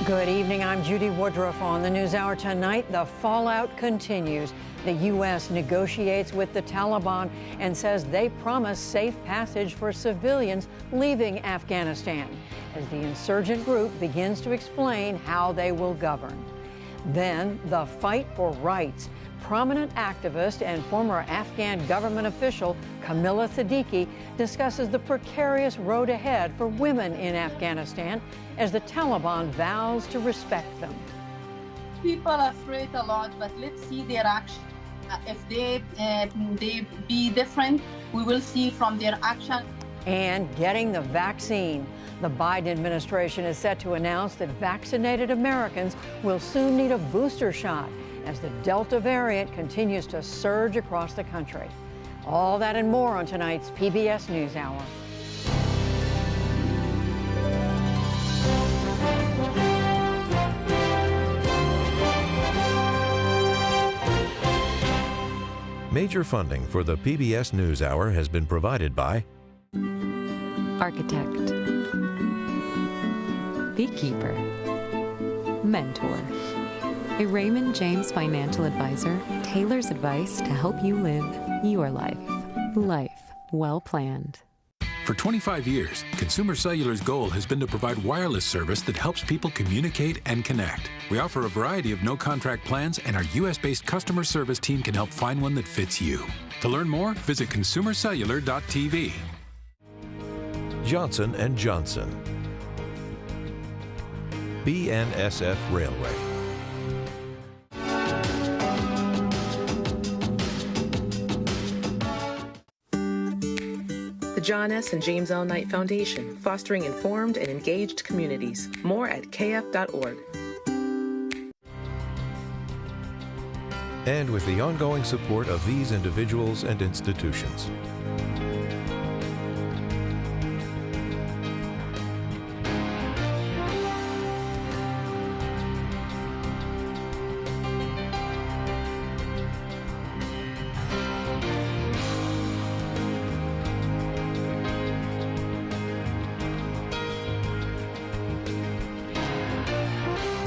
Good evening. I'm Judy Woodruff. On the NewsHour tonight, the fallout continues. The U.S. negotiates with the Taliban and says they promise safe passage for civilians leaving Afghanistan as the insurgent group begins to explain how they will govern. Then, the fight for rights. Prominent activist and former Afghan government official Kamila Siddiqui discusses the precarious road ahead for women in Afghanistan as the Taliban vows to respect them. People are afraid a lot, but let's see their action. If they be different, we will see from their action. And getting the vaccine. The Biden administration is set to announce that vaccinated Americans will soon need a booster shot as the Delta variant continues to surge across the country. All that and more on tonight's PBS NewsHour. Major funding for the PBS NewsHour has been provided by architect, beekeeper, mentor. A Raymond James financial advisor tailors advice to help you live your life. Life well planned. For 25 years, Consumer Cellular's goal has been to provide wireless service that helps people communicate and connect. We offer a variety of no-contract plans, and our U.S.-based customer service team can help find one that fits you. To learn more, visit consumercellular.tv. Johnson & Johnson, BNSF Railway. The John S. and James L. Knight Foundation, fostering informed and engaged communities. More at kf.org. And with the ongoing support of these individuals and institutions.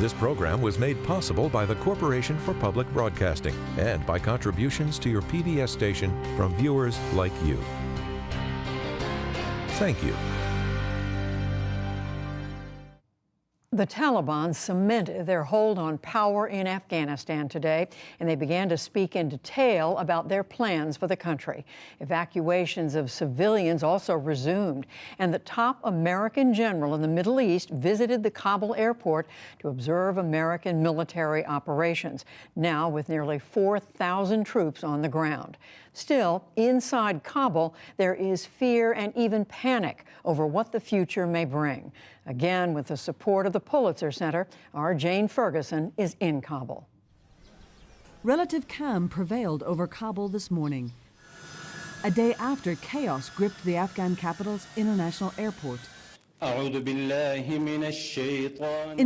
This program was made possible by the Corporation for Public Broadcasting and by contributions to your PBS station from viewers like you. Thank you. The Taliban cemented their hold on power in Afghanistan today, and they began to speak in detail about their plans for the country. Evacuations of civilians also resumed, and the top American general in the Middle East visited the Kabul airport to observe American military operations, now with nearly 4,000 troops on the ground. Still, inside Kabul, there is fear and even panic over what the future may bring. Again, with the support of the Pulitzer Center, our Jane Ferguson is in Kabul. Relative calm prevailed over Kabul this morning, a day after chaos gripped the Afghan capital's international airport. In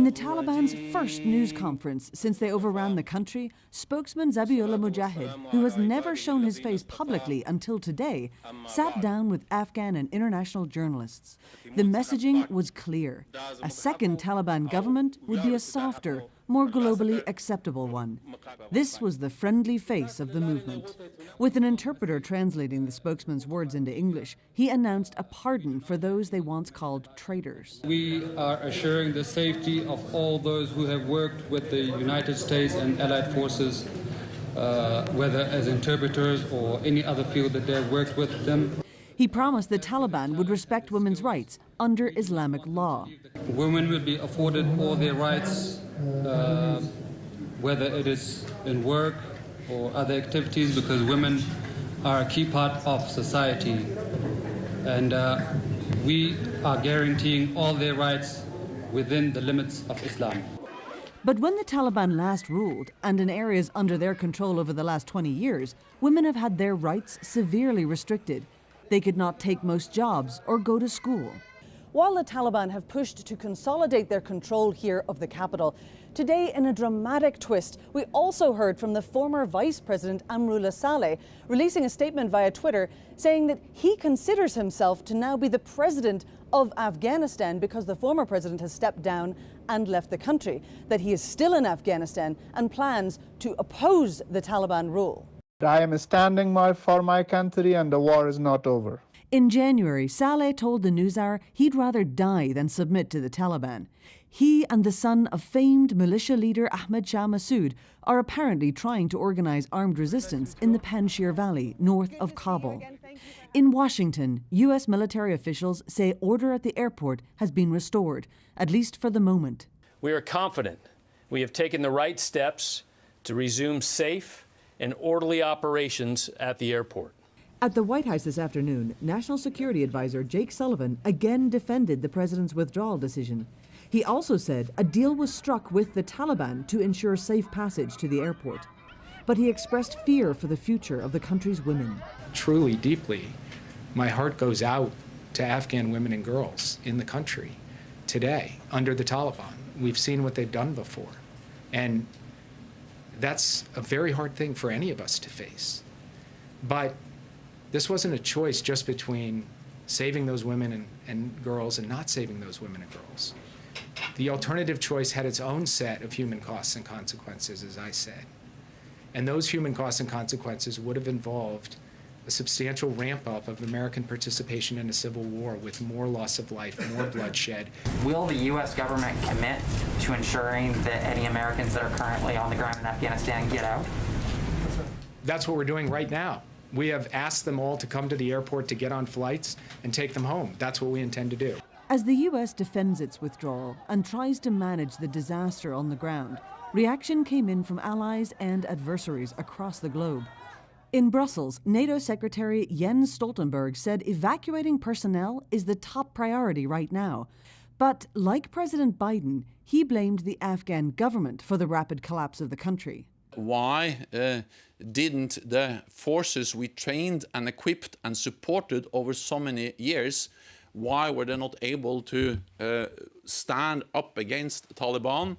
the Taliban's first news conference since they overran the country, spokesman Zabiullah Mujahid, who has never shown his face publicly until today, sat down with Afghan and international journalists. The messaging was clear. A second Taliban government would be a softer, more globally acceptable one. This was the friendly face of the movement. With an interpreter translating the spokesman's words into English, he announced a pardon for those they once called traitors. We are assuring the safety of all those who have worked with the United States and allied forces, whether as interpreters or any other field that they have worked with them. He promised the Taliban would respect women's rights under Islamic law. Women will be afforded all their rights, whether it is in work or other activities, because women are a key part of society. And we are guaranteeing all their rights within the limits of Islam. But when the Taliban last ruled, and in areas under their control over the last 20 years, women have had their rights severely restricted. They could not take most jobs or go to school. while the Taliban have pushed to consolidate their control here of the capital. Today, in a dramatic twist, we also heard from the former Vice President Amrullah Saleh, releasing a statement via Twitter saying that he considers himself to now be the president of Afghanistan because the former president has stepped down and left the country, that he is still in Afghanistan and plans to oppose the Taliban rule. I am standing for my country and the war is not over. In January, Saleh told the NewsHour he'd rather die than submit to the Taliban. He and the son of famed militia leader Ahmad Shah Massoud are apparently trying to organize armed resistance in the Panjshir Valley, north of Kabul. In Washington, U.S. military officials say order at the airport has been restored, at least for the moment. We are confident we have taken the right steps to resume safe and orderly operations at the airport. At the White House this afternoon, National Security Advisor Jake Sullivan again defended the president's withdrawal decision. He also said a deal was struck with the Taliban to ensure safe passage to the airport. But he expressed fear for the future of the country's women. Truly, deeply, my heart goes out to Afghan women and girls in the country today under the Taliban. We've seen what they've done before. And that's a very hard thing for any of us to face. But this wasn't a choice just between saving those women and girls and not saving those women and girls. The alternative choice had its own set of human costs and consequences, as I said. And those human costs and consequences would have involved a substantial ramp up of American participation in a civil war with more loss of life, more bloodshed. Will the U.S. government commit to ensuring that any Americans that are currently on the ground in Afghanistan get out? That's what we're doing right now. We have asked them all to come to the airport to get on flights and take them home. That's what we intend to do. As the U.S. defends its withdrawal and tries to manage the disaster on the ground, reaction came in from allies and adversaries across the globe. In Brussels, NATO Secretary Jens Stoltenberg said evacuating personnel is the top priority right now. But like President Biden, he blamed the Afghan government for the rapid collapse of the country. Why didn't the forces we trained and equipped and supported over so many years, why were they not able to stand up against Taliban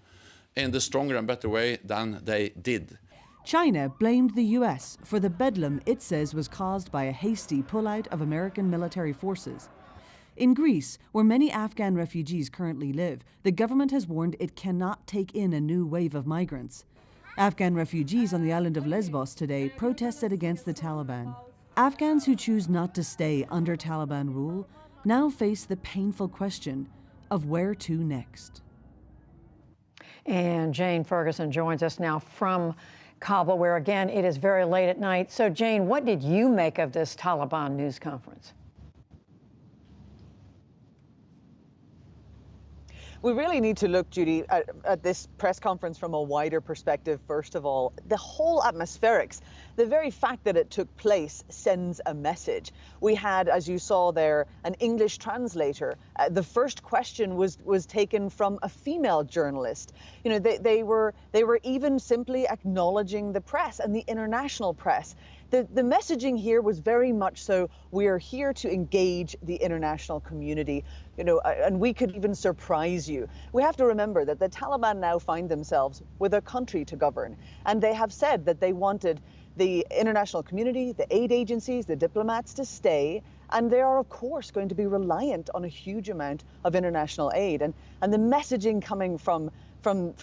in the stronger and better way than they did? China blamed the U.S. for the bedlam it says was caused by a hasty pullout of American military forces. In Greece, where many Afghan refugees currently live, the government has warned it cannot take in a new wave of migrants. Afghan refugees on the island of Lesbos today protested against the Taliban. Afghans who choose not to stay under Taliban rule now face the painful question of where to next. And Jane Ferguson joins us now from Kabul, where again it is very late at night. So Jane, what did you make of this Taliban news conference? We really need to look, Judy, at this press conference from a wider perspective. First of all, the whole atmospherics, the very fact that it took place sends a message. We had, as you saw there, an English translator. The first question was taken from a female journalist. You know, they were even simply acknowledging the press and the international press. The messaging here was very much so, we are here to engage the international community, you know, and we could even surprise you. We have to remember that the Taliban now find themselves with a country to govern, and they have said that they wanted the international community, the aid agencies, the diplomats to stay, and they are of course going to be reliant on a huge amount of international aid. And the messaging coming from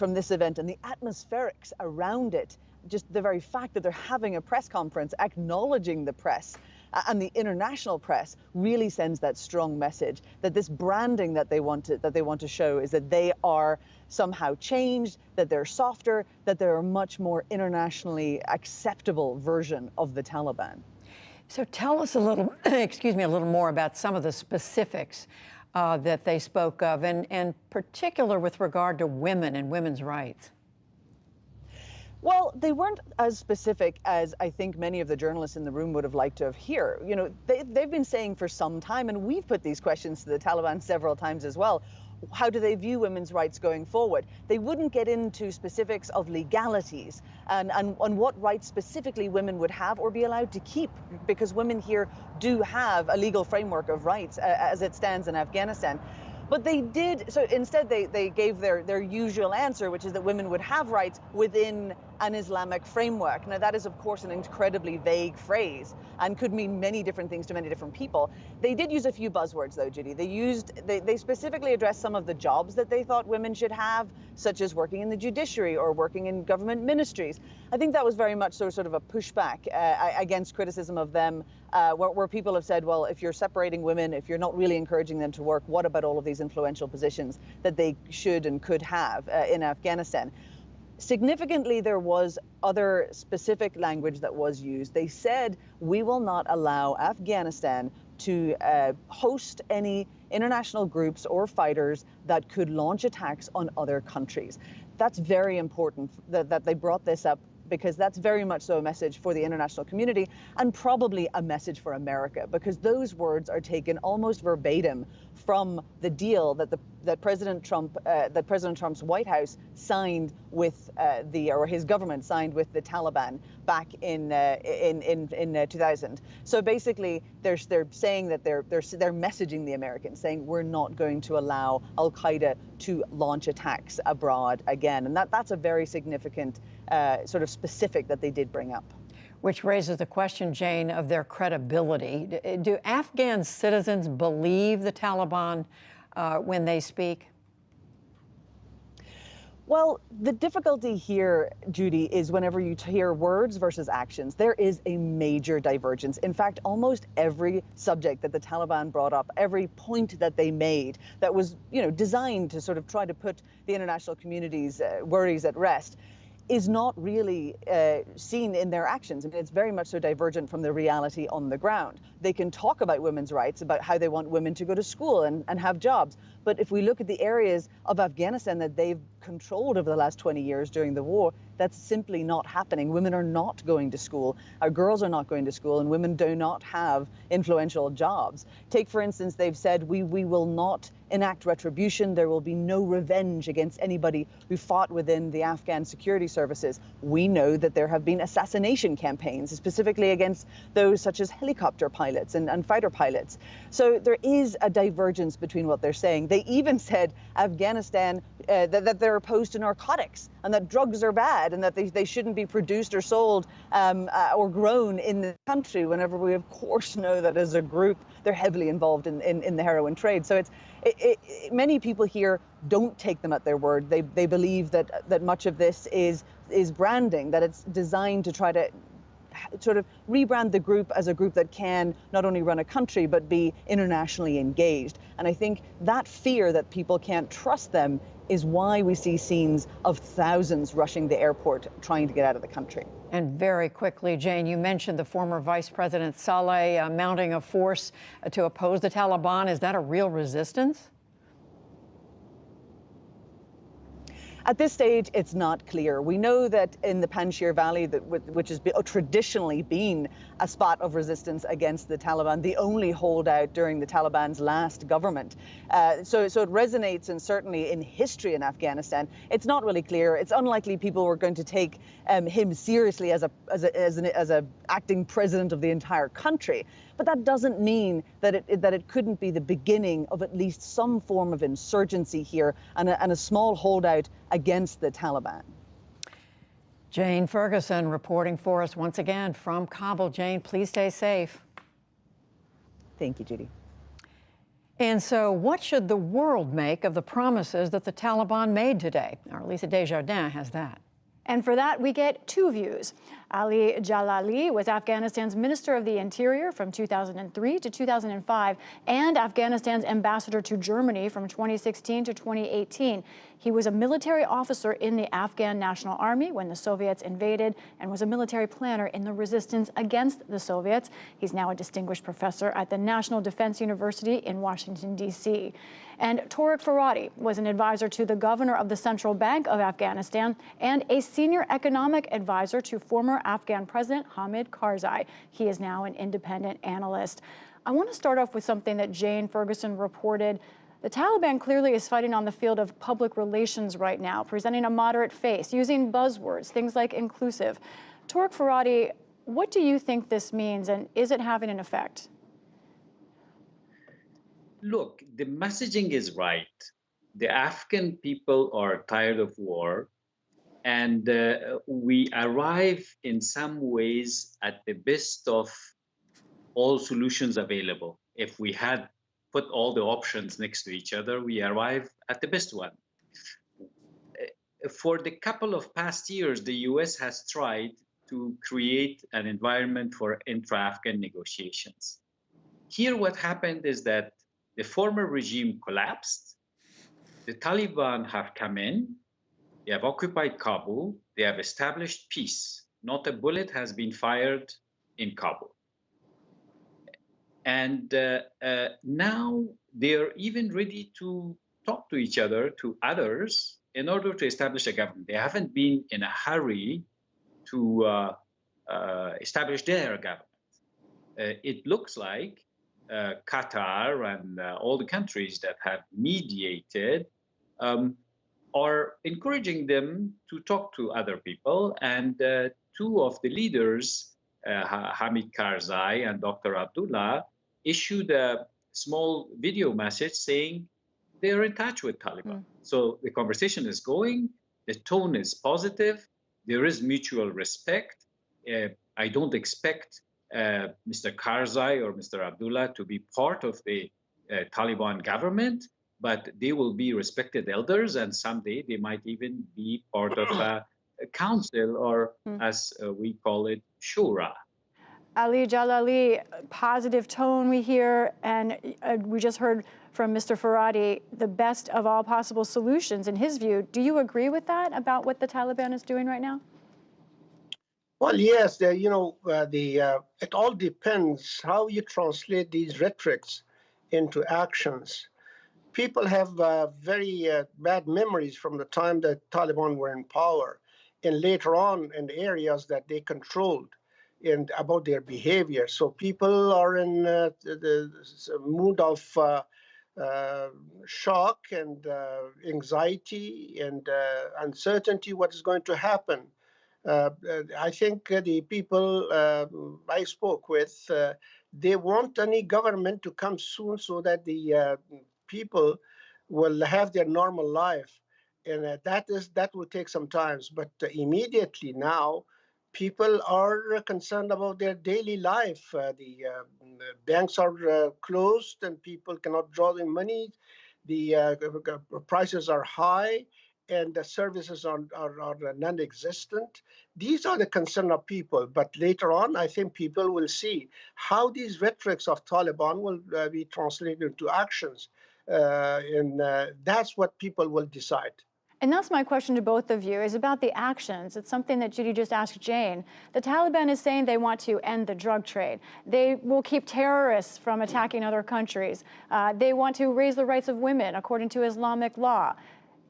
this event and the atmospherics around it, just the very fact that they're having a press conference acknowledging the press and the international press really sends that strong message that this branding that they want to show is that they are somehow changed, that they're softer, that they're a much more internationally acceptable version of the Taliban. So tell us a little, excuse me, a little more about some of the specifics that they spoke of, and particular with regard to women and women's rights. Well, they weren't as specific as I think many of the journalists in the room would have liked to have heard. You know, they've been saying for some time, and we've put these questions to the Taliban several times as well, how do they view women's rights going forward? They wouldn't get into specifics of legalities and what rights specifically women would have or be allowed to keep, because women here do have a legal framework of rights as it stands in Afghanistan. But they did, so instead they gave their usual answer, which is that women would have rights within an Islamic framework. Now that is of course an incredibly vague phrase and could mean many different things to many different people. They did use a few buzzwords though, Judy. They specifically addressed some of the jobs that they thought women should have, such as working in the judiciary or working in government ministries. I think that was very much sort of a pushback against criticism of them, where people have said, well, if you're separating women, if you're not really encouraging them to work, what about all of these influential positions that they should and could have in Afghanistan? Significantly, there was other specific language that was used. They said, we will not allow Afghanistan to host any international groups or fighters that could launch attacks on other countries. That's very important that they brought this up, because that's very much so a message for the international community and probably a message for America, because those words are taken almost verbatim from the deal that President Trump's White House signed with or his government signed with the Taliban back in 2000. So basically, they're saying that they're messaging the Americans, saying we're not going to allow Al Qaeda to launch attacks abroad again, and that's a very significant sort of specific that they did bring up. Which raises the question, Jane, of their credibility. Do Afghan citizens believe the Taliban when they speak? Well, the difficulty here, Judy, is whenever you hear words versus actions, there is a major divergence. In fact, almost every subject that the Taliban brought up, every point that they made that was, designed to sort of try to put the international community's worries at rest, is not really seen in their actions. I mean, it's very much so divergent from the reality on the ground. They can talk about women's rights, about how they want women to go to school and have jobs. But if we look at the areas of Afghanistan that they've controlled over the last 20 years during the war, that's simply not happening. Women are not going to school. Our girls are not going to school, and women do not have influential jobs. Take, for instance, they've said, we will not enact retribution. There will be no revenge against anybody who fought within the Afghan security services. We know that there have been assassination campaigns, specifically against those such as helicopter pilots and fighter pilots. So there is a divergence between what they're saying. They even said Afghanistan, that they're opposed to narcotics and that drugs are bad and that they shouldn't be produced or sold or grown in the country, whenever we of course know that as a group they're heavily involved in the heroin trade. So many people here don't take them at their word. They believe that much of this is branding, that it's designed to try to sort of rebrand the group as a group that can not only run a country but be internationally engaged. And I think that fear that people can't trust them is why we see scenes of thousands rushing the airport trying to get out of the country. And very quickly, Jane, you mentioned the former Vice President Saleh mounting a force to oppose the Taliban. Is that a real resistance? At this stage, it's not clear. We know that in the Panjshir Valley, which has traditionally been a spot of resistance against the Taliban, the only holdout during the Taliban's last government. So it resonates, and certainly in history in Afghanistan, it's not really clear. It's unlikely people were going to take him seriously as a acting president of the entire country. But that doesn't mean that it couldn't be the beginning of at least some form of insurgency here and a small holdout against the Taliban. Jane Ferguson reporting for us once again from Kabul. Jane, please stay safe. Thank you, Judy. And so what should the world make of the promises that the Taliban made today? Our Lisa Desjardins has that. And for that, we get two views. Ali Jalali was Afghanistan's Minister of the Interior from 2003 to 2005 and Afghanistan's ambassador to Germany from 2016 to 2018. He was a military officer in the Afghan National Army when the Soviets invaded and was a military planner in the resistance against the Soviets. He's now a distinguished professor at the National Defense University in Washington, D.C. And Tariq Farhadi was an advisor to the governor of the Central Bank of Afghanistan and a senior economic advisor to former Afghan President Hamid Karzai. He is now an independent analyst. I want to start off with something that Jane Ferguson reported. The Taliban clearly is fighting on the field of public relations right now, presenting a moderate face, using buzzwords, things like inclusive. Tariq Farhadi, what do you think this means, and is it having an effect? Look, the messaging is right. The Afghan people are tired of war, and we arrive in some ways at the best of all solutions available. If we had put all the options next to each other, we arrive at the best one. For the couple of past years, the US has tried to create an environment for intra-Afghan negotiations. Here, what happened is that the former regime collapsed. The Taliban have come in. They have occupied Kabul. They have established peace. Not a bullet has been fired in Kabul. And now they're even ready to talk to each other, to others, in order to establish a government. They haven't been in a hurry to establish their government. It looks like Qatar and all the countries that have mediated are encouraging them to talk to other people. And two of the leaders, Hamid Karzai and Dr. Abdullah, issued a small video message saying they're in touch with Taliban. So the conversation is going, the tone is positive, there is mutual respect. I don't expect Mr. Karzai or Mr. Abdullah to be part of the Taliban government, but they will be respected elders, and someday they might even be part of a council, or as we call it, shura. Ali Jalali, positive tone we hear, and we just heard from Mr. Farhadi, the best of all possible solutions in his view. Do you agree with that about what the Taliban is doing right now? Well, yes, it all depends how you translate these rhetorics into actions. People have very bad memories from the time that Taliban were in power, and later on in the areas that they controlled, and about their behavior. So people are in the mood of shock and anxiety and uncertainty what is going to happen. I think the people I spoke with, they want any government to come soon so that the people will have their normal life. And that will take some time. But immediately now, people are concerned about their daily life. The banks are closed and people cannot draw their money. The prices are high and the services are non-existent. These are the concern of people. But later on, I think people will see how these rhetorics of Taliban will be translated into actions. And that's what people will decide. And that's my question to both of you, is about the actions. It's something that Judy just asked Jane. The Taliban is saying they want to end the drug trade. They will keep terrorists from attacking other countries. They want to raise the rights of women according to Islamic law.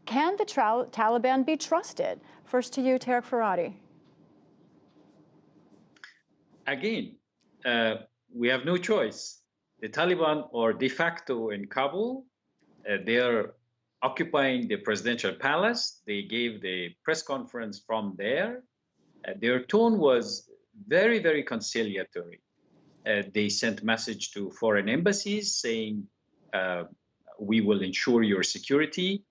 Can the Taliban be trusted? First to you, Tariq Farhadi. Again, we have no choice. The Taliban are de facto in Kabul. They are occupying the presidential palace. They gave the press conference from there. Their tone was very, very conciliatory. They sent message to foreign embassies saying, we will ensure your security.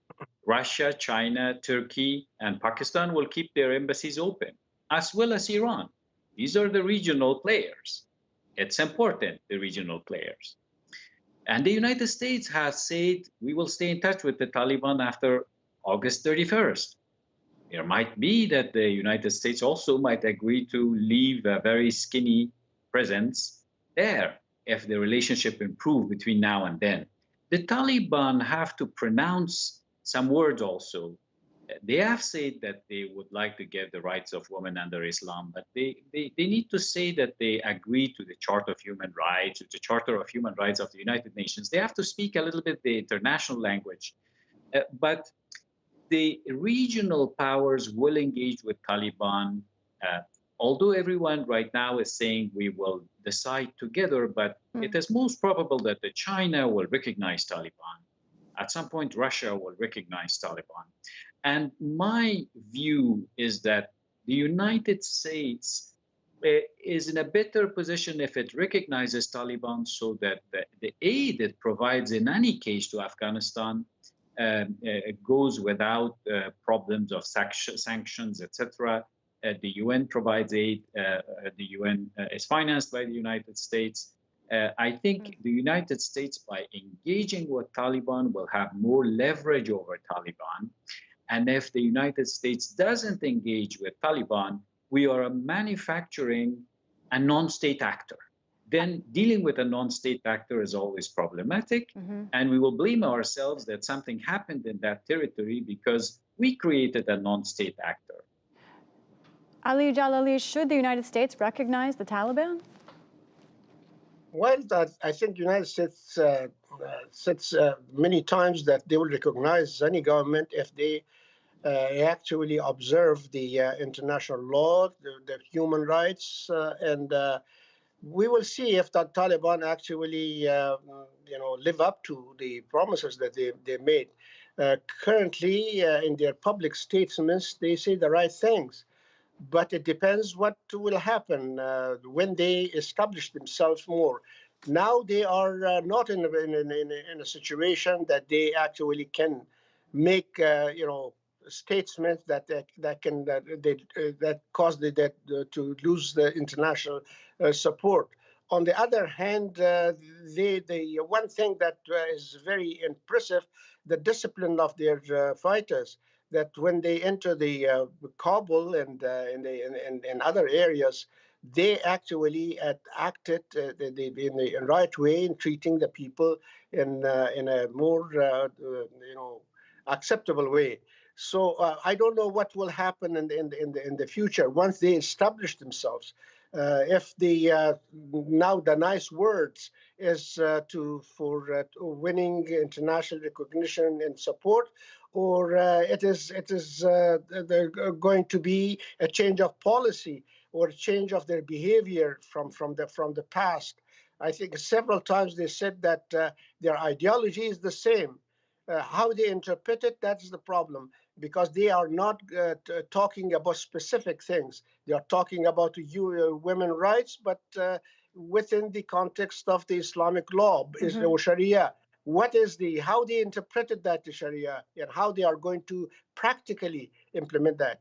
Russia, China, Turkey, and Pakistan will keep their embassies open, as well as Iran. These are the regional players. It's important, the regional players. And the United States has said we will stay in touch with the Taliban after August 31st. There might be that the United States also might agree to leave a very skinny presence there if the relationship improves between now and then. The Taliban have to pronounce some words also. They have said that they would like to get the rights of women under Islam, but they need to say that they agree to the Charter of Human Rights, the Charter of Human Rights of the United Nations. They have to speak a little bit the international language. But the regional powers will engage with Taliban, although everyone right now is saying we will decide together, but it is most probable that China will recognize Taliban. At some point, Russia will recognize Taliban. And my view is that the United States is in a better position if it recognizes Taliban, so that the aid it provides in any case to Afghanistan goes without problems of sanctions, etc. The UN provides aid. The UN is financed by the United States. I think the United States, by engaging with Taliban, will have more leverage over Taliban. And if the United States doesn't engage with Taliban, we are manufacturing a non-state actor. Then dealing with a non-state actor is always problematic. And we will blame ourselves that something happened in that territory because we created a non-state actor. Ali Jalali, should the United States recognize the Taliban? Well, I think the United States says many times that they will recognize any government if they actually observe the international law, the human rights, and we will see if the Taliban actually, live up to the promises that they made. Currently, in their public statements, they say the right things. But it depends what will happen when they establish themselves more. Now they are not in a situation that they actually can make statements that cause to lose the international support. On the other hand, the one thing that is very impressive, the discipline of their fighters. That when they enter the Kabul and in other areas, they actually acted in the right way in treating the people in a more acceptable way. So I don't know what will happen in the future once they establish themselves. If now the nice words is for winning international recognition and support, or it is going to be a change of policy or a change of their behavior from the past. I think several times they said that their ideology is the same. How they interpret it, that's the problem, because they are not talking about specific things. They are talking about women's rights, but within the context of the Islamic law, or Sharia. What is how they interpreted that to Sharia and how they are going to practically implement that.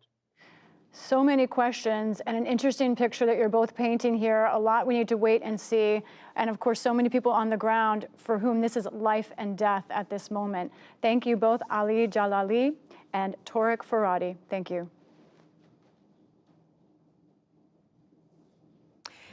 So many questions and an interesting picture that you're both painting here. A lot we need to wait and see. And of course, so many people on the ground for whom this is life and death at this moment. Thank you both, Ali Jalali and Tariq Farhadi. Thank you.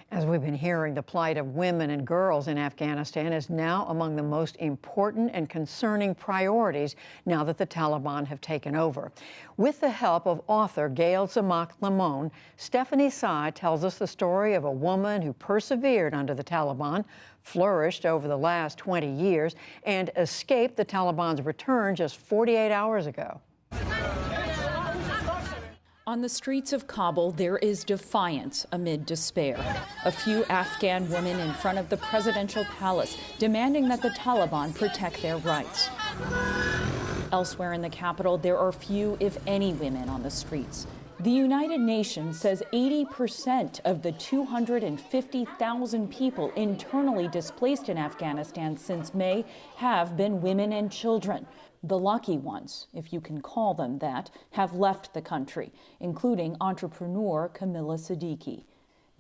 As we've been hearing, the plight of women and girls in Afghanistan is now among the most important and concerning priorities now that the Taliban have taken over. With the help of author Gail Tzemach Limon, Stephanie Sy tells us the story of a woman who persevered under the Taliban, flourished over the last 20 years, and escaped the Taliban's return just 48 hours ago. On the streets of Kabul, there is defiance amid despair. A few Afghan women in front of the presidential palace demanding that the Taliban protect their rights. Elsewhere in the capital, there are few, if any, women on the streets. The United Nations says 80% of the 250,000 people internally displaced in Afghanistan since May have been women and children. The lucky ones, if you can call them that, have left the country, including entrepreneur Camilla Siddiqui.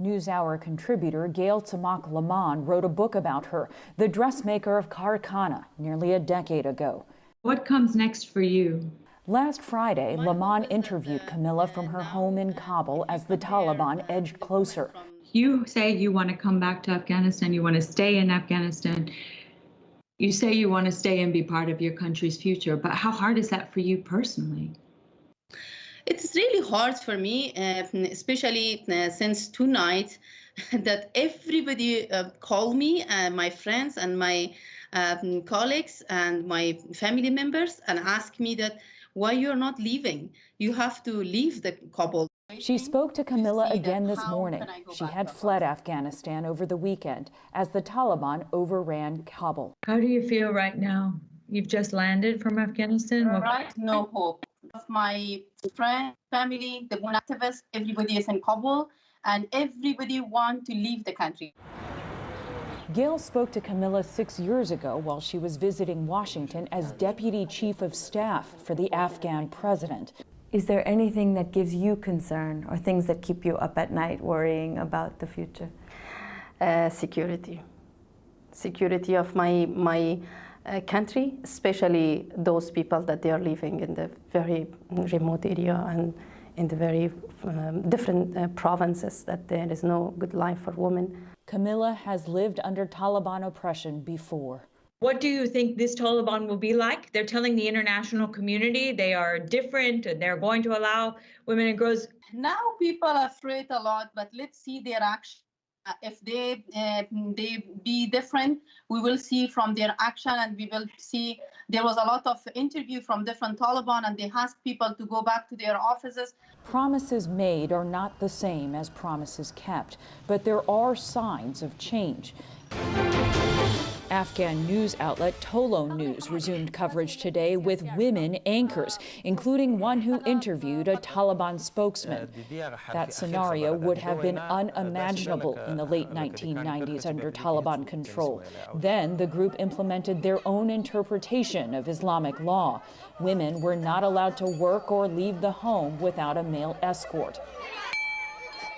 NewsHour contributor Gail Tzemach Limon wrote a book about her, The Dressmaker of Karkhana, nearly a decade ago. What comes next for you? Last Friday, Limon interviewed Camilla from her home in Kabul as the Taliban edged closer. You say you want to come back to Afghanistan, you want to stay in Afghanistan. You say you want to stay and be part of your country's future, but how hard is that for you personally? It's really hard for me, especially since tonight, that everybody called me, my friends and my colleagues and my family members, and asked me that why you're not leaving. You have to leave the Kabul. She spoke to Camilla again this morning. She had fled Afghanistan over the weekend as the Taliban overran Kabul. How do you feel right now? You've just landed from Afghanistan? Right, no hope. My friends, family, the women activists, everybody is in Kabul, and everybody want to leave the country. Gail spoke to Camilla 6 years ago while she was visiting Washington as Deputy Chief of Staff for the Afghan president. Is there anything that gives you concern or things that keep you up at night worrying about the future? Security. Security of my country, especially those people that they are living in the very remote area and in the very different provinces, that there is no good life for women. Camilla has lived under Taliban oppression before. What do you think this Taliban will be like? They're telling the international community they are different and they're going to allow women and girls. Now people are afraid a lot, but let's see their action. If they be different, we will see from their action, and we will see there was a lot of interview from different Taliban, and they asked people to go back to their offices. Promises made are not the same as promises kept, but there are signs of change. Afghan news outlet Tolo News resumed coverage today with women anchors, including one who interviewed a Taliban spokesman. That scenario would have been unimaginable in the late 1990s under Taliban control. Then the group implemented their own interpretation of Islamic law. Women were not allowed to work or leave the home without a male escort.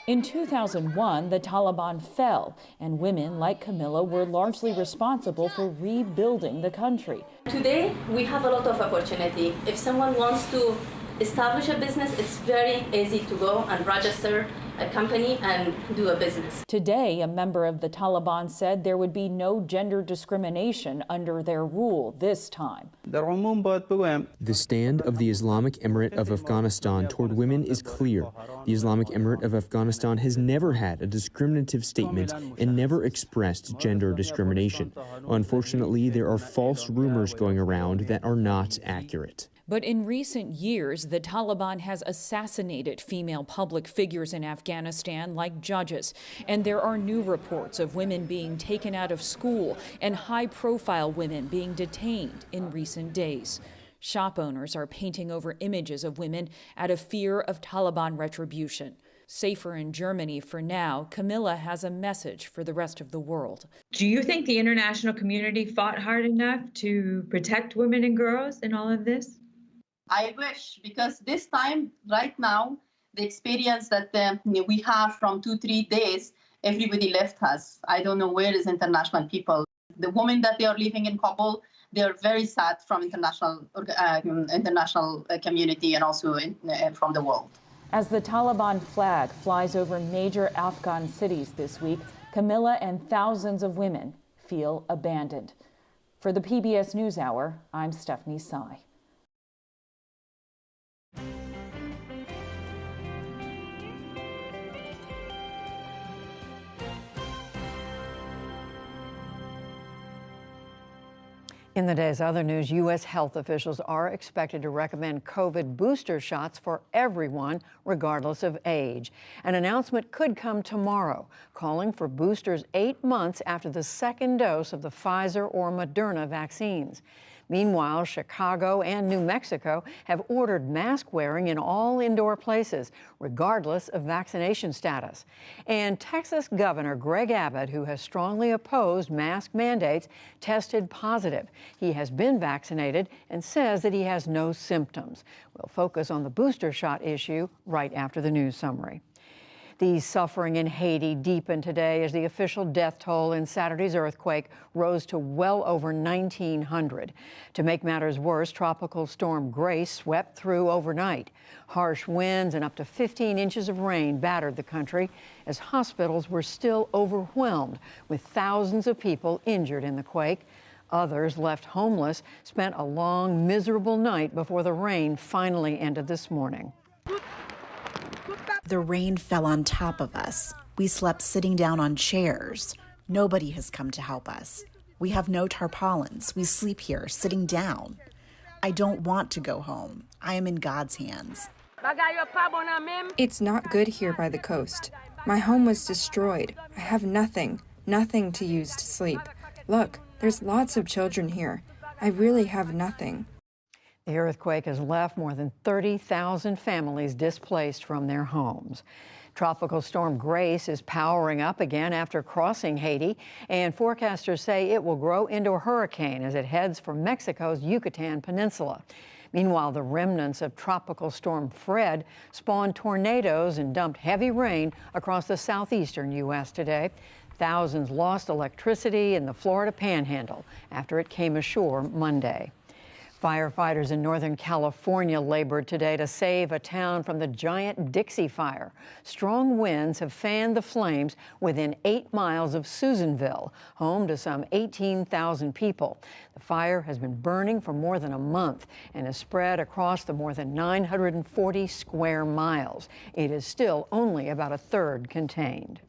In 2001, the Taliban fell, and women like Camilla were largely responsible for rebuilding the country. Today, we have a lot of opportunity. If someone wants to establish a business, it's very easy to go and register a company and do a business. Today, a member of the Taliban said there would be no gender discrimination under their rule this time. The stand of the Islamic Emirate of Afghanistan toward women is clear. The Islamic Emirate of Afghanistan has never had a discriminative statement and never expressed gender discrimination. Unfortunately, there are false rumors going around that are not accurate. But in recent years, the Taliban has assassinated female public figures in Afghanistan like judges. And there are new reports of women being taken out of school and high-profile women being detained in recent days. Shop owners are painting over images of women out of fear of Taliban retribution. Safer in Germany for now, Camilla has a message for the rest of the world. Do you think the international community fought hard enough to protect women and girls in all of this? I wish, because this time, right now, the experience that we have from 2-3 days, everybody left us. I don't know where is international people. The women that they are living in Kabul, they are very sad from international community and also from the world. As the Taliban flag flies over major Afghan cities this week, Camilla and thousands of women feel abandoned. For the PBS NewsHour, I'm Stephanie Tsai. In the day's other news, U.S. health officials are expected to recommend COVID booster shots for everyone, regardless of age. An announcement could come tomorrow, calling for boosters 8 months after the second dose of the Pfizer or Moderna vaccines. Meanwhile, Chicago and New Mexico have ordered mask wearing in all indoor places, regardless of vaccination status. And Texas Governor Greg Abbott, who has strongly opposed mask mandates, tested positive. He has been vaccinated and says that he has no symptoms. We'll focus on the booster shot issue right after the news summary. The suffering in Haiti deepened today as the official death toll in Saturday's earthquake rose to well over 1,900. To make matters worse, Tropical Storm Grace swept through overnight. Harsh winds and up to 15 inches of rain battered the country as hospitals were still overwhelmed, with thousands of people injured in the quake. Others, left homeless, spent a long, miserable night before the rain finally ended this morning. The rain fell on top of us. We slept sitting down on chairs. Nobody has come to help us. We have no tarpaulins. We sleep here, sitting down. I don't want to go home. I am in God's hands. It's not good here by the coast. My home was destroyed. I have nothing to use to sleep. Look, there's lots of children here. I really have nothing. The earthquake has left more than 30,000 families displaced from their homes. Tropical storm Grace is powering up again after crossing Haiti, and forecasters say it will grow into a hurricane as it heads for Mexico's Yucatan Peninsula. Meanwhile, the remnants of Tropical Storm Fred spawned tornadoes and dumped heavy rain across the southeastern U.S. today. Thousands lost electricity in the Florida Panhandle after it came ashore Monday. Firefighters in Northern California labored today to save a town from the giant Dixie Fire. Strong winds have fanned the flames within 8 miles of Susanville, home to some 18,000 people. The fire has been burning for more than a month and has spread across the more than 940 square miles. It is still only about a third contained.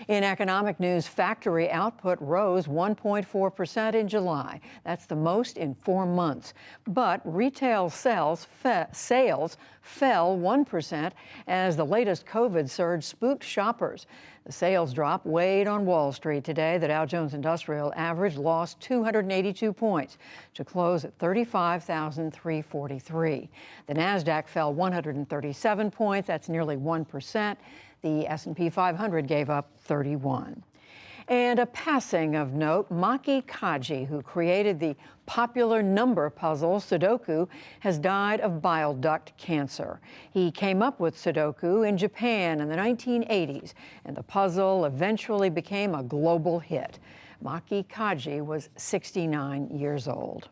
In economic news, factory output rose 1.4% in July. That's the most in 4 months. But retail sales fell 1% as the latest COVID surge spooked shoppers. The sales drop weighed on Wall Street today. The Dow Jones Industrial Average lost 282 points to close at 35,343. The Nasdaq fell 137 points. That's nearly 1%. The S&P 500 gave up 31. And a passing of note, Maki Kaji, who created the popular number puzzle Sudoku, has died of bile duct cancer. He came up with Sudoku in Japan in the 1980s, and the puzzle eventually became a global hit. Maki Kaji was 69 years old.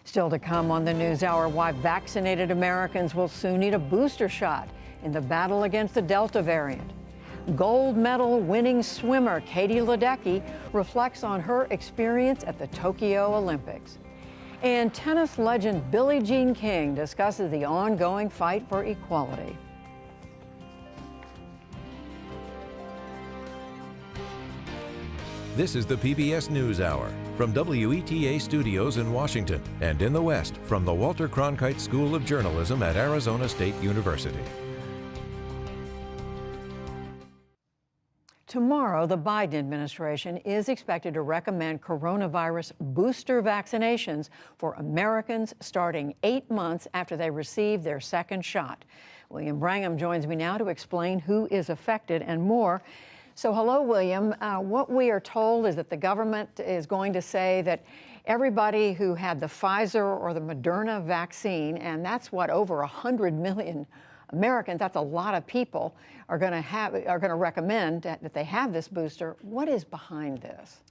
Still to come on the NewsHour, why vaccinated Americans will soon need a booster shot in the battle against the Delta variant. Gold medal winning swimmer Katie Ledecky reflects on her experience at the Tokyo Olympics. And tennis legend Billie Jean King discusses the ongoing fight for equality. This is the PBS NewsHour from WETA Studios in Washington and in the West from the Walter Cronkite School of Journalism at Arizona State University. Tomorrow, the Biden administration is expected to recommend coronavirus booster vaccinations for Americans starting 8 months after they receive their second shot. William Brangham joins me now to explain who is affected and more. So hello, William. What we are told is that the government is going to say that everybody who had the Pfizer or the Moderna vaccine, and that's what, over 100 million Americans, that's a lot of people, are going to recommend that they have this booster. What is behind this?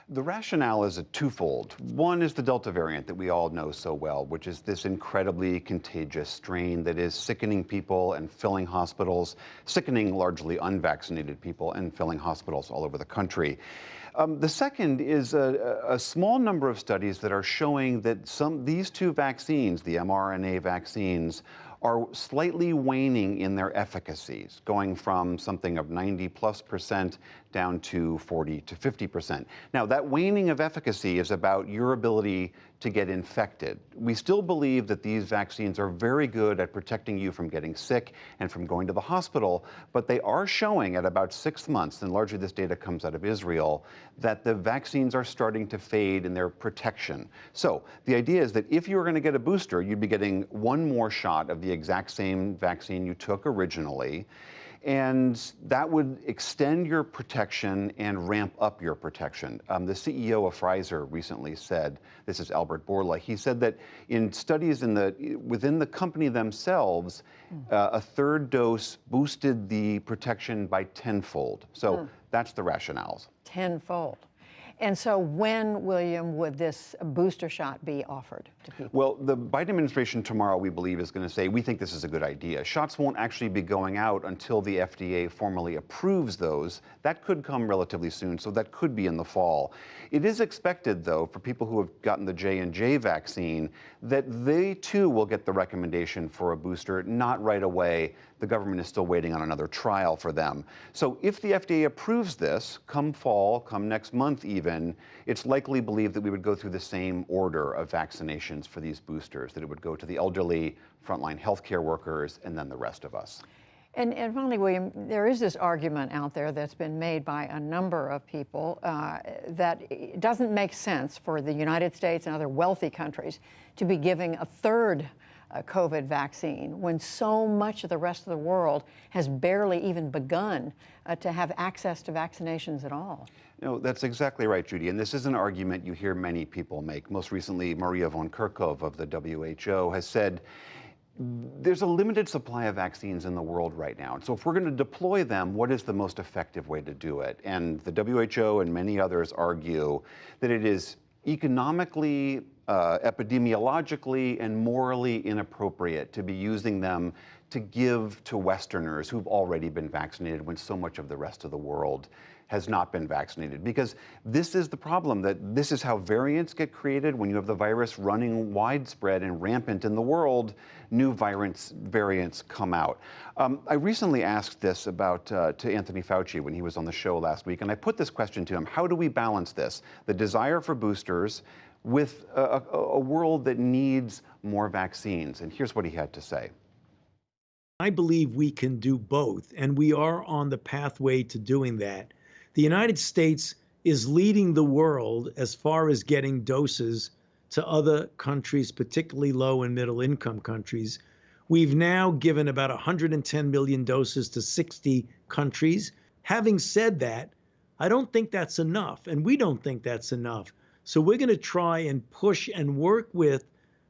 The rationale is twofold. One is the Delta variant that we all know so well, which is this incredibly contagious strain that is sickening people and filling hospitals, sickening largely unvaccinated people and filling hospitals all over the country. The second is a small number of studies that are showing that these two vaccines, the mRNA vaccines, are slightly waning in their efficacies, going from something of 90+% down to 40 to 50%. Now, that waning of efficacy is about your ability to get infected. We still believe that these vaccines are very good at protecting you from getting sick and from going to the hospital, but they are showing at about 6 months, and largely this data comes out of Israel, that the vaccines are starting to fade in their protection. So the idea is that if you were going to get a booster, you'd be getting one more shot of the exact same vaccine you took originally, and that would extend your protection and ramp up your protection. The CEO of Pfizer recently said, this is Albert Bourla, he said that in studies within the company themselves, a third dose boosted the protection by tenfold. So that's the rationales. Tenfold. And so when, William, would this booster shot be offered to people? Well, the Biden administration tomorrow, we believe, is going to say, we think this is a good idea. Shots won't actually be going out until the FDA formally approves those. That could come relatively soon, so that could be in the fall. It is expected, though, for people who have gotten the J&J vaccine, that they, too, will get the recommendation for a booster, not right away. The government is still waiting on another trial for them. So if the FDA approves this, come fall, come next month even, it's likely believed that we would go through the same order of vaccinations for these boosters, that it would go to the elderly, frontline healthcare workers, and then the rest of us. And finally, William, there is this argument out there that's been made by a number of people that it doesn't make sense for the United States and other wealthy countries to be giving a third COVID vaccine when so much of the rest of the world has barely even begun to have access to vaccinations at all. No, that's exactly right, Judy. And this is an argument you hear many people make. Most recently, Maria von Kerkhove of the WHO has said, there's a limited supply of vaccines in the world right now. And so if we're going to deploy them, what is the most effective way to do it? And the WHO and many others argue that it is economically, epidemiologically, and morally inappropriate to be using them to give to Westerners who've already been vaccinated when so much of the rest of the world has not been vaccinated. Because this is the problem, that this is how variants get created. When you have the virus running widespread and rampant in the world, new variants come out. I recently asked this about to Anthony Fauci when he was on the show last week, and I put this question to him: how do we balance this, the desire for boosters, with a world that needs more vaccines? And here's what he had to say. I believe we can do both, and we are on the pathway to doing that. The United States is leading the world as far as getting doses to other countries, particularly low and middle income countries. We've now given about 110 million doses to 60 countries. Having said that, I don't think that's enough, and we don't think that's enough. So we're going to try and push and work with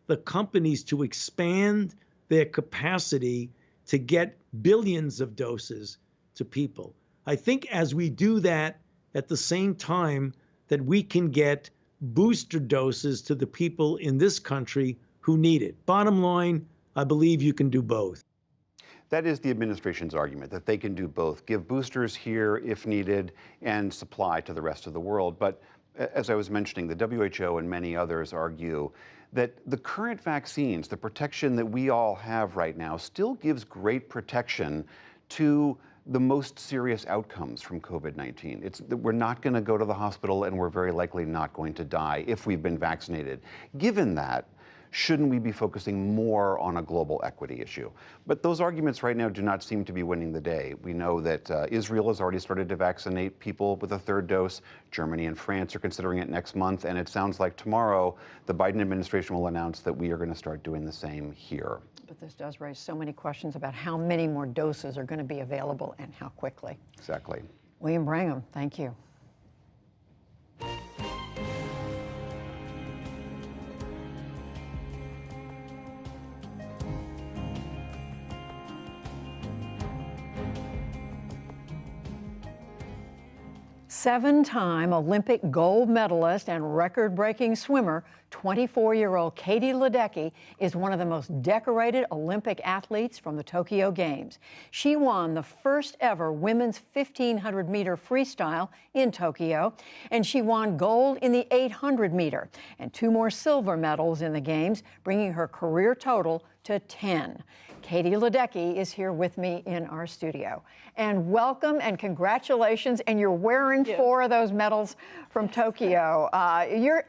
the companies to expand their capacity to get billions of doses to people. I think as we do that, at the same time that we can get booster doses to the people in this country who need it. Bottom line, I believe you can do both. That is the administration's argument, that they can do both, give boosters here if needed and supply to the rest of the world. But as I was mentioning, the WHO and many others argue that the current vaccines, the protection that we all have right now, still gives great protection to the most serious outcomes from COVID-19. We're not going to go to the hospital, and we're very likely not going to die if we've been vaccinated. Given that, shouldn't we be focusing more on a global equity issue? But those arguments right now do not seem to be winning the day. We know that Israel has already started to vaccinate people with a third dose. Germany and France are considering it next month. And it sounds like tomorrow the Biden administration will announce that we are going to start doing the same here. But this does raise so many questions about how many more doses are going to be available and how quickly. Exactly. William Brangham, thank you. Seven-time Olympic gold medalist and record-breaking swimmer, 24-year-old Katie Ledecky is one of the most decorated Olympic athletes from the Tokyo Games. She won the first ever women's 1,500-meter freestyle in Tokyo, and she won gold in the 800-meter and 2 more silver medals in the Games, bringing her career total to 10. Katie Ledecky is here with me in our studio. And welcome and congratulations. And you're wearing 4 of those medals from Tokyo. Are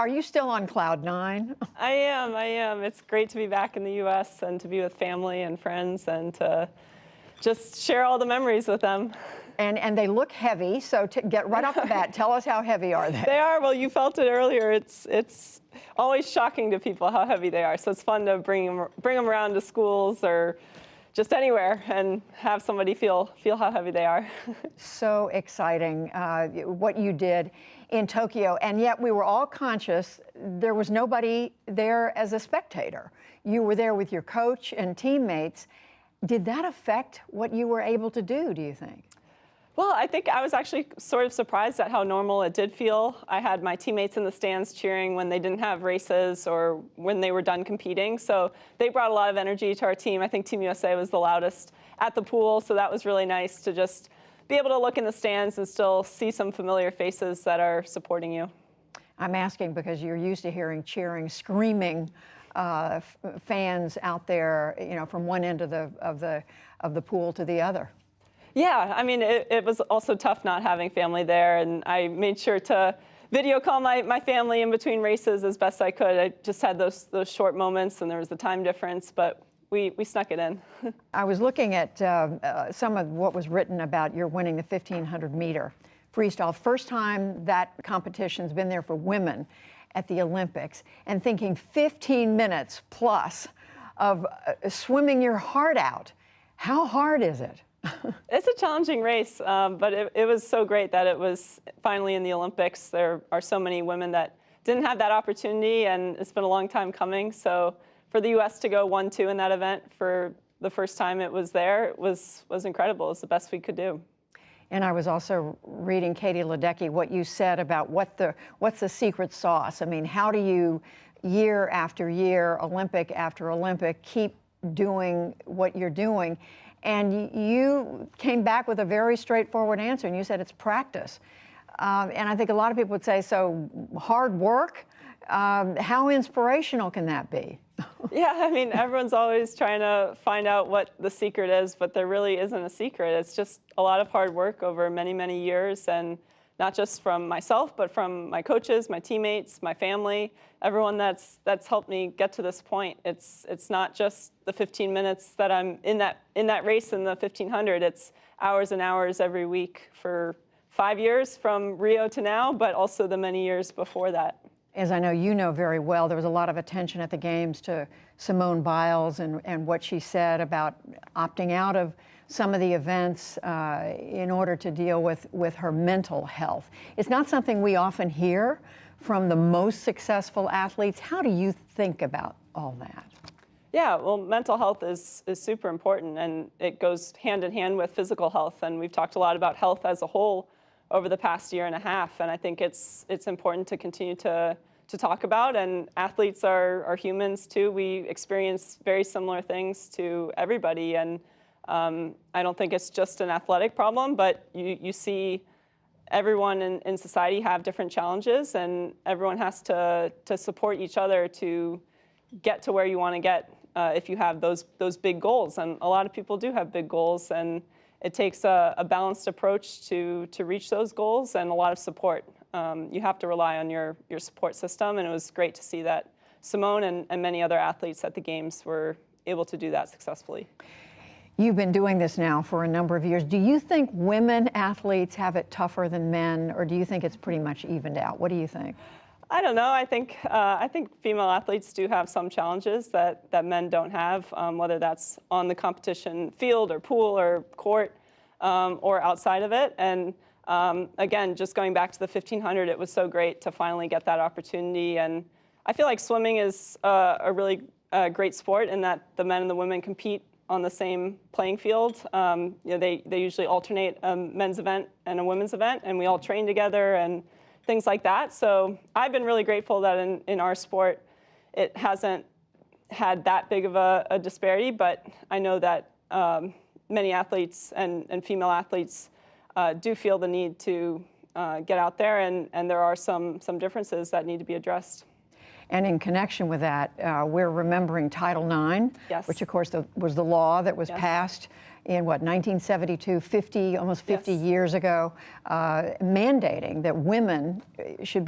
you still on cloud 9? I am. It's great to be back in the U.S. and to be with family and friends and to just share all the memories with them. And they look heavy, so to get right off the bat, tell us how heavy are they? They are. Well, you felt it earlier. It's always shocking to people how heavy they are. So it's fun to bring them around to schools or just anywhere and have somebody feel how heavy they are. So exciting, what you did in Tokyo, and yet we were all conscious there was nobody there as a spectator. You were there with your coach and teammates. Did that affect what you were able to do you think? Well, I think I was actually sort of surprised at how normal it did feel. I had my teammates in the stands cheering when they didn't have races or when they were done competing. So they brought a lot of energy to our team. I think Team USA was the loudest at the pool, so that was really nice to just be able to look in the stands and still see some familiar faces that are supporting you. I'm asking because you're used to hearing cheering, screaming fans out there, from one end of the pool to the other. Yeah, I mean, it was also tough not having family there, and I made sure to video call my family in between races as best I could. I just had those short moments, and there was the time difference, but we snuck it in. I was looking at some of what was written about your winning the 1,500 meter freestyle. First time that competition's been there for women at the Olympics, and thinking 15 minutes plus of swimming your heart out. How hard is it? It's a challenging race, but it was so great that it was finally in the Olympics. There are so many women that didn't have that opportunity, and it's been a long time coming. So for the U.S. to go 1-2 in that event for the first time it was there, it was incredible. It was the best we could do. And I was also reading, Katie Ledecky, what you said about what's the secret sauce. I mean, how do you, year after year, Olympic after Olympic, keep doing what you're doing? And you came back with a very straightforward answer, and you said it's practice. And I think a lot of people would say, so hard work? How inspirational can that be? Yeah, I mean, everyone's always trying to find out what the secret is, but there really isn't a secret. It's just a lot of hard work over many, many years, and not just from myself, but from my coaches, my teammates, my family, everyone that's helped me get to this point. It's not just the 15 minutes that I'm in that race in the 1500. It's hours and hours every week for 5 years from Rio to now, but also the many years before that. As I know you know very well, there was a lot of attention at the Games to Simone Biles and what she said about opting out of some of the events in order to deal with her mental health. It's not something we often hear from the most successful athletes. How do you think about all that? Yeah, well, mental health is super important, and it goes hand in hand with physical health. And we've talked a lot about health as a whole over the past year and a half, and I think it's important to continue to talk about. And athletes are humans too. We experience very similar things to everybody, and I don't think it's just an athletic problem, but you see everyone in society have different challenges, and everyone has to support each other to get to where you want to get if you have those big goals. And a lot of people do have big goals, and it takes a balanced approach to reach those goals and a lot of support. You have to rely on your support system, and it was great to see that Simone and many other athletes at the Games were able to do that successfully. You've been doing this now for a number of years. Do you think women athletes have it tougher than men, or do you think it's pretty much evened out? What do you think? I don't know. I think female athletes do have some challenges that men don't have, whether that's on the competition field or pool or court or outside of it. And again, just going back to the 1500, it was so great to finally get that opportunity. And I feel like swimming is a really great sport in that the men and the women compete on the same playing field. You know, they usually alternate a men's event and a women's event, and we all train together and things like that. So I've been really grateful that in our sport, it hasn't had that big of a disparity, but I know that many athletes and female athletes do feel the need to get out there, and there are some differences that need to be addressed. And in connection with that, we're remembering Title IX, yes, which of course was the law that was yes, passed in what, 1972, almost 50 yes, years ago, mandating that women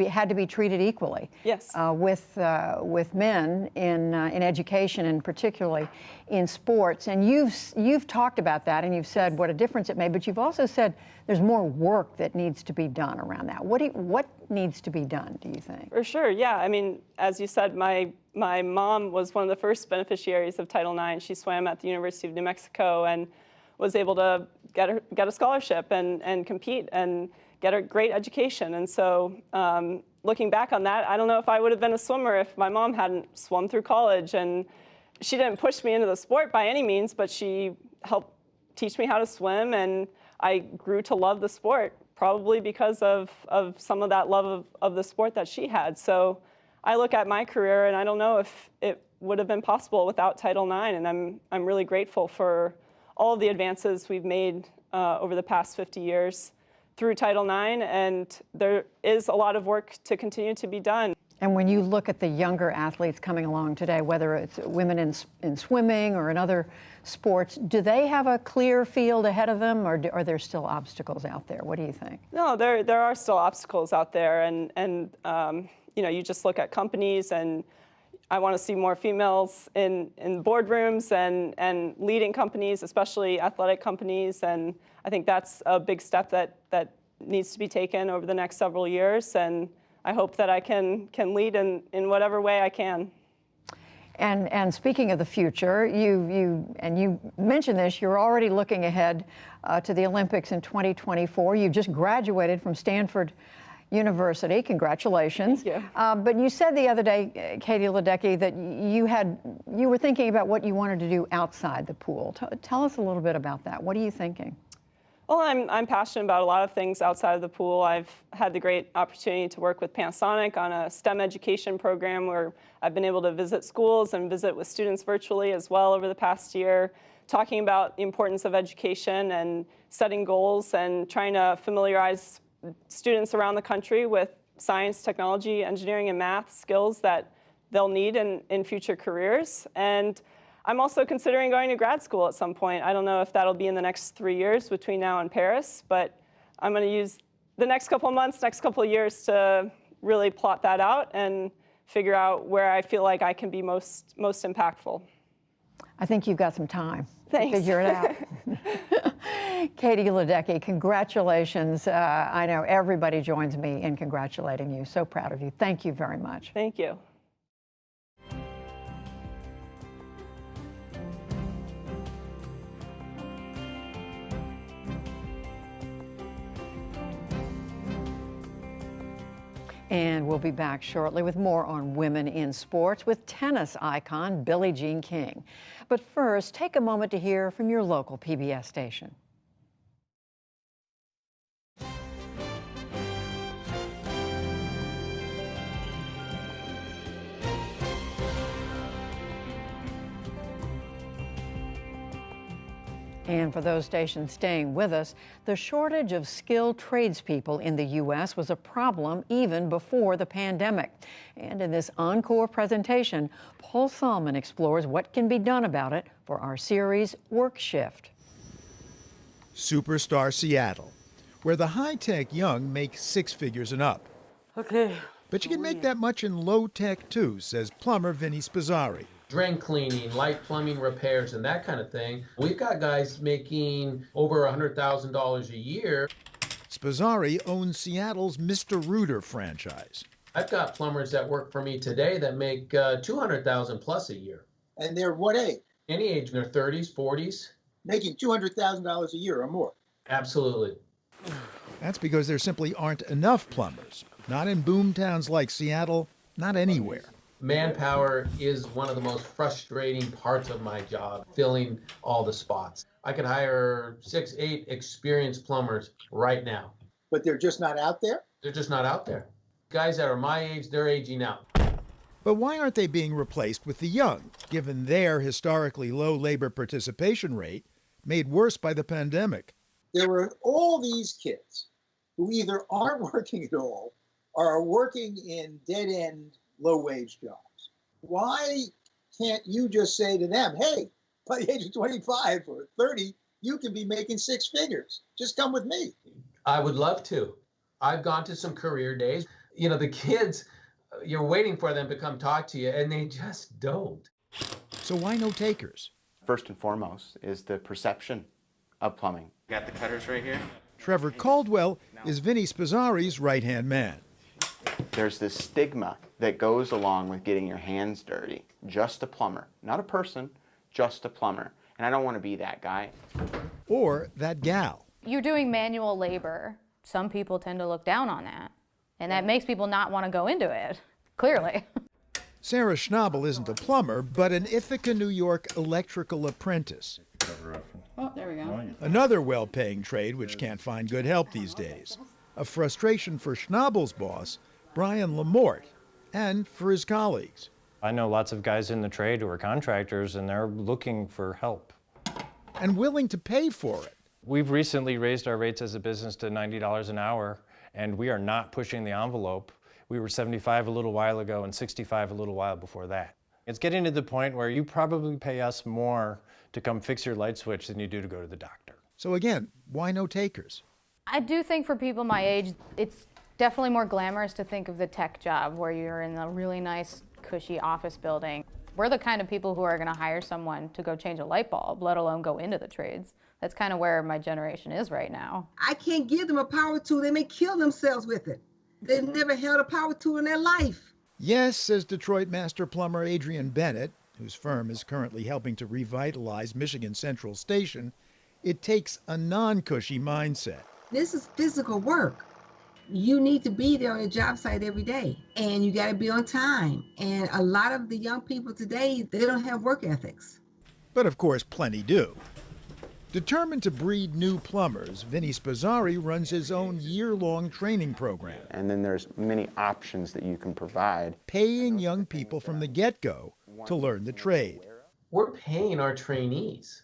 had to be treated equally, yes, with men in education and particularly in sports. And you've talked about that, and you've said what a difference it made, but you've also said there's more work that needs to be done around that. What needs to be done, do you think? For sure, yeah. I mean, as you said, my mom was one of the first beneficiaries of Title IX. She swam at the University of New Mexico and was able to get a scholarship and compete and get a great education. And so looking back on that, I don't know if I would have been a swimmer if my mom hadn't swum through college. And she didn't push me into the sport by any means, but she helped teach me how to swim, and I grew to love the sport, probably because of some of that love of the sport that she had. So I look at my career, and I don't know if it would have been possible without Title IX, and I'm really grateful for all of the advances we've made over the past 50 years through Title IX, and there is a lot of work to continue to be done. And when you look at the younger athletes coming along today, whether it's women in swimming or in other sports, do they have a clear field ahead of them, or are there still obstacles out there? What do you think? No, there are still obstacles out there, and you know, you just look at companies, and I want to see more females in boardrooms and leading companies, especially athletic companies. And I think that's a big step that needs to be taken over the next several years. And I hope that I can lead in whatever way I can. And speaking of the future, you mentioned this, you're already looking ahead to the Olympics in 2024. You just graduated from Stanford University. Congratulations. Thank you. But you said the other day, Katie Ledecky, that you were thinking about what you wanted to do outside the pool. Tell us a little bit about that. What are you thinking? Well, I'm passionate about a lot of things outside of the pool. I've had the great opportunity to work with Panasonic on a STEM education program where I've been able to visit schools and visit with students virtually as well over the past year, talking about the importance of education and setting goals and trying to familiarize students around the country with science, technology, engineering, and math skills that they'll need in future careers. And I'm also considering going to grad school at some point. I don't know if that'll be in the next 3 years between now and Paris, but I'm going to use the next couple of months, next couple of years to really plot that out and figure out where I feel like I can be most impactful. I think you've got some time Thanks. to figure it out. Katie Ledecky, congratulations. I know everybody joins me in congratulating you. So proud of you. Thank you very much. Thank you. And we'll be back shortly with more on women in sports with tennis icon Billie Jean King. But first, take a moment to hear from your local PBS station. And for those stations staying with us, the shortage of skilled tradespeople in the U.S. was a problem even before the pandemic. And in this encore presentation, Paul Salmon explores what can be done about it for our series Work Shift. Superstar Seattle, where the high-tech young make 6 figures and up. Okay. But you can make that much in low-tech too, says plumber Vinny Spizzari. Drain cleaning, light plumbing repairs, and that kind of thing. We've got guys making over $100,000 a year. Spizzari owns Seattle's Mr. Rooter franchise. I've got plumbers that work for me today that make $200,000 plus a year. And they're what age? Any age, in their 30s, 40s. Making $200,000 a year or more. Absolutely. That's because there simply aren't enough plumbers. Not in boom towns like Seattle, not anywhere. Manpower is one of the most frustrating parts of my job, filling all the spots. I could hire 6, 8 experienced plumbers right now. But they're just not out there? They're just not out there. Guys that are my age, they're aging out. But why aren't they being replaced with the young, given their historically low labor participation rate, made worse by the pandemic? There are all these kids who either aren't working at all or are working in dead-end low-wage jobs. Why can't you just say to them, hey, by the age of 25 or 30, you can be making 6 figures. Just come with me. I would love to. I've gone to some career days. You know, the kids, you're waiting for them to come talk to you, and they just don't. So why no takers? First and foremost is the perception of plumbing. Got the cutters right here. Trevor Caldwell is Vinny Spizzari's right-hand man. There's this stigma that goes along with getting your hands dirty. Just a plumber, not a person, just a plumber. And I don't want to be that guy. Or that gal. You're doing manual labor. Some people tend to look down on that. And that makes people not want to go into it, clearly. Sarah Schnabel isn't a plumber, but an Ithaca, New York electrical apprentice. Oh, there we go. Another well-paying trade which can't find good help these days. A frustration for Schnabel's boss, Brian Lamort, and for his colleagues. I know lots of guys in the trade who are contractors, and they're looking for help. And willing to pay for it. We've recently raised our rates as a business to $90 an hour, and we are not pushing the envelope. We were $75 a little while ago and $65 a little while before that. It's getting to the point where you probably pay us more to come fix your light switch than you do to go to the doctor. So again, why no takers? I do think for people my age, it's definitely more glamorous to think of the tech job where you're in a really nice cushy office building. We're the kind of people who are going to hire someone to go change a light bulb, let alone go into the trades. That's kind of where my generation is right now. I can't give them a power tool. They may kill themselves with it. They've never held a power tool in their life. Yes, says Detroit master plumber Adrian Bennett, whose firm is currently helping to revitalize Michigan Central Station, it takes a non-cushy mindset. This is physical work. You need to be there on a job site every day, and you got to be on time. And a lot of the young people today, they don't have work ethics. But of course, plenty do. Determined to breed new plumbers, Vinny Spazzari runs his own year-long training program. And then there's many options that you can provide. Paying young people from the get-go to learn the trade. We're paying our trainees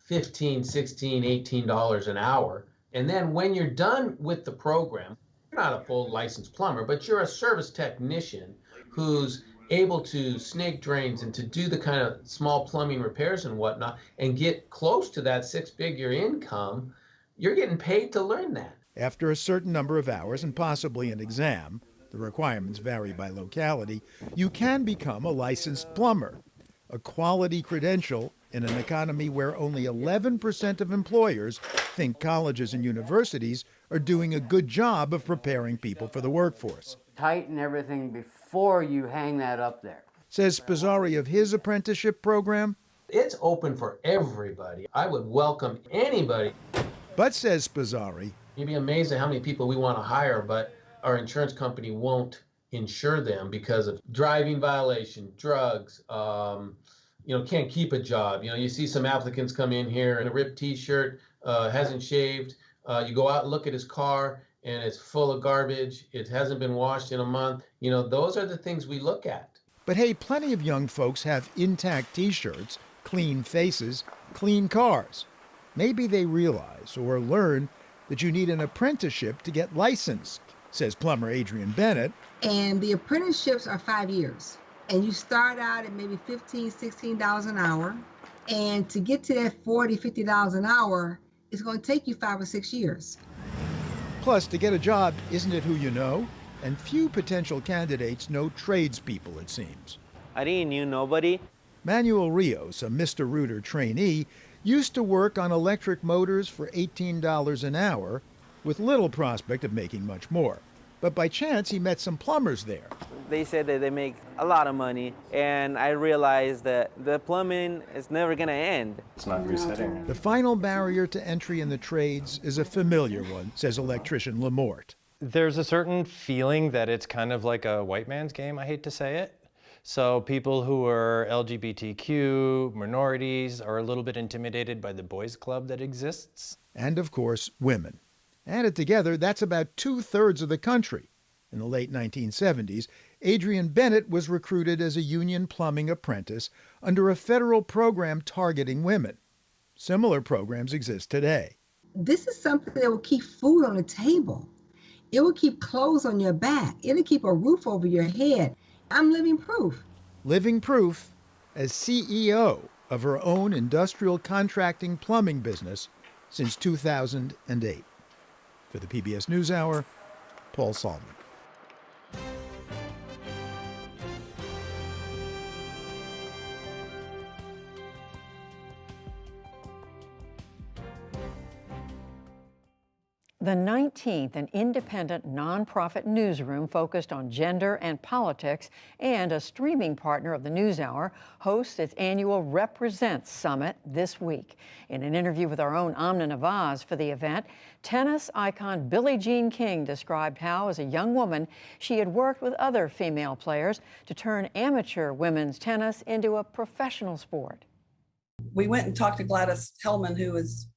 $15, $16, $18 an hour. And then when you're done with the program, you're not a full licensed plumber, but you're a service technician who's able to snake drains and to do the kind of small plumbing repairs and whatnot and get close to that six-figure income. You're getting paid to learn that. After a certain number of hours and possibly an exam, the requirements vary by locality, you can become a licensed plumber, a quality credential in an economy where only 11% of employers think colleges and universities are doing a good job of preparing people for the workforce. Tighten everything before you hang that up there. Says Spazzari of his apprenticeship program. It's open for everybody. I would welcome anybody. But, says Spazzari, you'd be amazed at how many people we want to hire, but our insurance company won't insure them because of driving violation, drugs, can't keep a job. You see some applicants come in here in a ripped t-shirt, hasn't shaved. You go out and look at his car and it's full of garbage. It hasn't been washed in a month. Those are the things we look at. But hey, plenty of young folks have intact t-shirts, clean faces, clean cars. Maybe they realize or learn that you need an apprenticeship to get licensed, says plumber Adrian Bennett. And the apprenticeships are 5 years. And you start out at maybe $15, $16 an hour. And to get to that $40, $50 an hour, it's going to take you 5 or 6 years. Plus, to get a job, isn't it who you know? And few potential candidates know tradespeople, it seems. I didn't knew nobody. Manuel Rios, a Mr. Rooter trainee, used to work on electric motors for $18 an hour, with little prospect of making much more. But by chance, he met some plumbers there. They said that they make a lot of money, and I realized that the plumbing is never going to end. It's not resetting. The final barrier to entry in the trades is a familiar one, says electrician Lamort. There's a certain feeling that it's kind of like a white man's game, I hate to say it. So people who are LGBTQ, minorities, are a little bit intimidated by the boys' club that exists. And of course, women. Added together, that's about 2/3 of the country. In the late 1970s, Adrian Bennett was recruited as a union plumbing apprentice under a federal program targeting women. Similar programs exist today. This is something that will keep food on the table. It will keep clothes on your back. It'll keep a roof over your head. I'm living proof. Living proof as CEO of her own industrial contracting plumbing business since 2008. For the PBS NewsHour, Paul Salman. The 19th, an independent nonprofit newsroom focused on gender and politics, and a streaming partner of the NewsHour, hosts its annual Represents Summit this week. In an interview with our own Amna Nawaz for the event, tennis icon Billie Jean King described how, as a young woman, she had worked with other female players to turn amateur women's tennis into a professional sport. We went and talked to Gladys Hellman, who is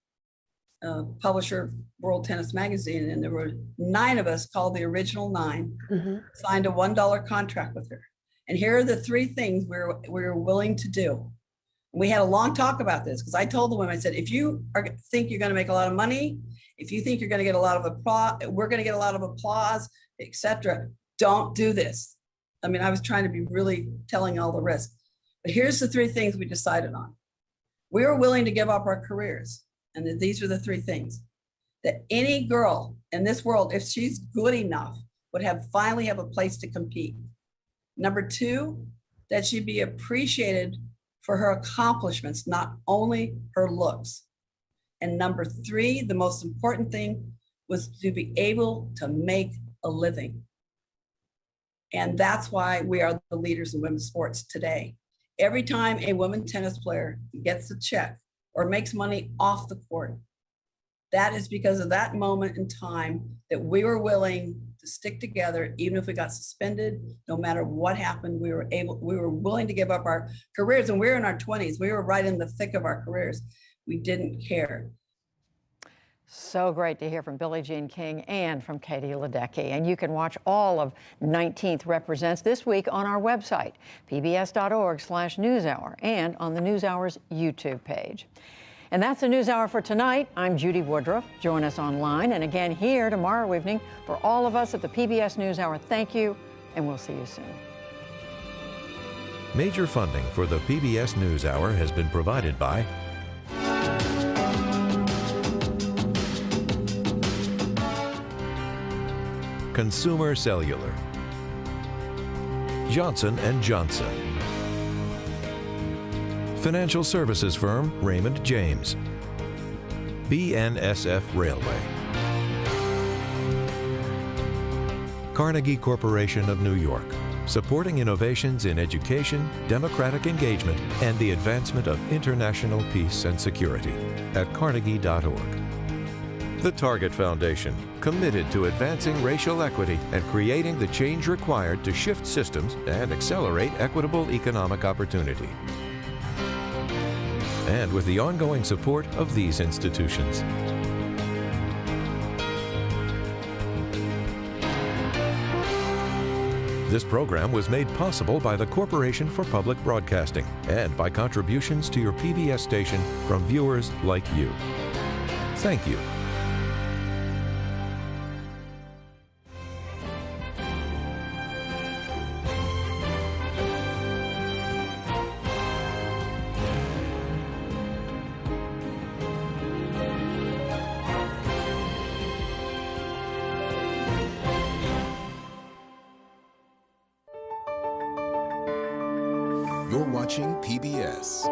publisher of World Tennis Magazine, and there were 9 of us, called the Original 9, signed a $1 contract with her. And here are the 3 things we're willing to do. And we had a long talk about this, because I told the women, I said, if you think you're going to make a lot of money, if you think you're going to get a lot of applause, we're going to get a lot of applause, etc., don't do this. I mean, I was trying to be really telling all the risks. But here's the 3 things we decided on. We were willing to give up our careers. And these are the 3 things that any girl in this world, if she's good enough, would finally have a place to compete. Number 2, that she be appreciated for her accomplishments, not only her looks. And number 3, the most important thing was to be able to make a living. And that's why we are the leaders in women's sports today. Every time a women tennis player gets a check or makes money off the court, that is because of that moment in time that we were willing to stick together, even if we got suspended, no matter what happened, we were willing to give up our careers. And we were in our 20s. We were right in the thick of our careers. We didn't care. So great to hear from Billie Jean King and from Katie Ledecky. And you can watch all of 19th Represents this week on our website, pbs.org/newshour, and on the NewsHour's YouTube page. And that's the NewsHour for tonight. I'm Judy Woodruff. Join us online and again here tomorrow evening. For all of us at the PBS NewsHour, thank you, and we'll see you soon. Major funding for the PBS NewsHour has been provided by Consumer Cellular, Johnson & Johnson, financial services firm Raymond James, BNSF Railway, Carnegie Corporation of New York, supporting innovations in education, democratic engagement, and the advancement of international peace and security at carnegie.org. The Target Foundation, committed to advancing racial equity and creating the change required to shift systems and accelerate equitable economic opportunity. And with the ongoing support of these institutions. This program was made possible by the Corporation for Public Broadcasting and by contributions to your PBS station from viewers like you. Thank you. You're watching PBS.